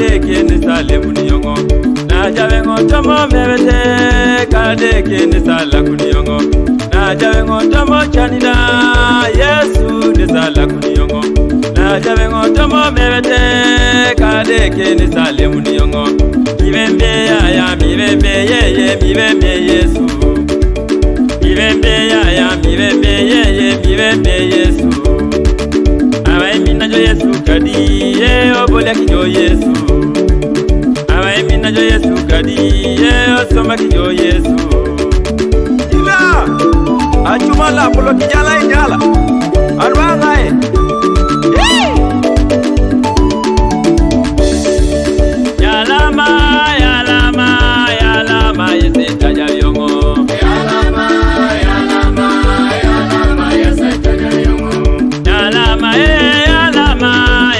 kade kene sale muniyongo na jawe ngotomo mebete kade kene sala kuniyongo na jawe ngotomo chanida Yesu ne sala kuniyongo na jawe ngotomo mebete kade kene sale muniyongo mibembe ya mibembe ye mibembe Yesu mibembe ya mibembe ye mibembe Yesu Abaimina jo Yesu kadi ye obola kijo Yesu Abaimina jo Yesu kadi ye osoma kijo Yesu Ila achuma la polo kijala injala arwanga Yalama yalama yalama yese tajayongo Yalama yalama yalama yese tajayongo Yalama yalama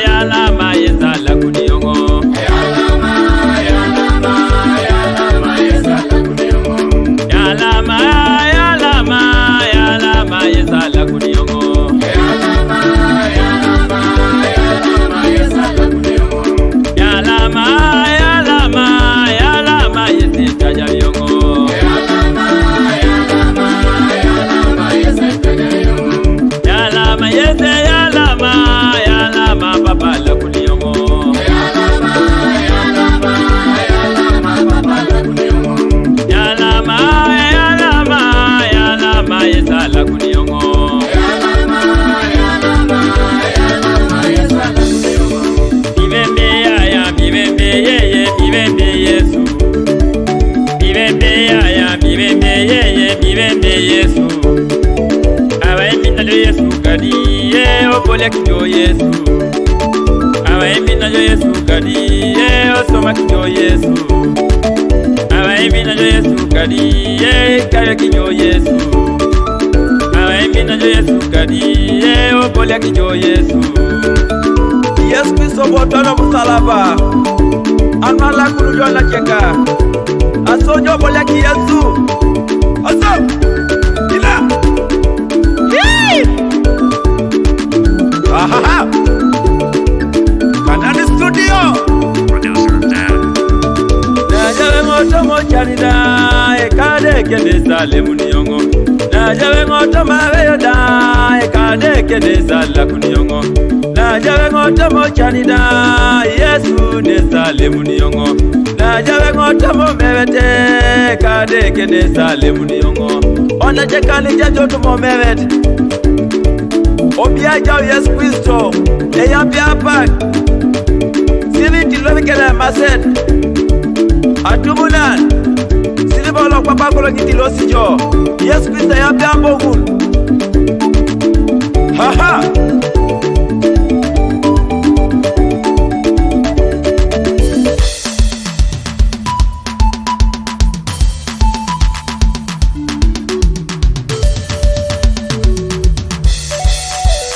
yalama yesala kuniyongo Yalama yalama yalama yesala kuniyongo Yalama yalama yalama yesala kuniyongo Yalama yalama yalama yesala kuniyongo Yalama yalama yalama yese tajayongo Yalama yalama yalama yese tajayongo Yalama yese yalama yalama papa la kuniyongo Yalama yalama yalama papa la kuniyongo Yalama yalama yalama yesa la kuniyongo Yalama yalama yalama yesa la kuniyongo Mibembe ya mibembe ye mibembe Yesu Mibembe ya mibembe ye mibembe Yesu Abaimina jo Yesu kadi ye obola kijo Yesu Abaimina jo Yesu kadi ye osoma kijo Yesu Abaimina jo Yesu kadi ye kaya kijo Yesu Abaimina jo Yesu kadi ye obola kijo Yesu Yesu Kristo botana musalaba Anwala kurujo la cheka Asojo obola ki Yesu Aso Ila Ahaha Kanani Studio Producer Dan. Najawe ngoto mo chanida Ekade kende sale muniyongo Najawe ngoto maweyo da Ekade kende sala kuniyongo Najawe ngoto mo chanida Yesu ne sale muniyongo Najawe ngoto mo mewete Ekade kende sale muniyongo Ona chekani jajoto mo mewete Obia jao Yesu Kristo Eya biapak Sili tilomi kele maset Atumunan Sili bolo kwa pakolo kitilosi jo Yesu Kristo eya biambogul Haha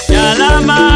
Yalama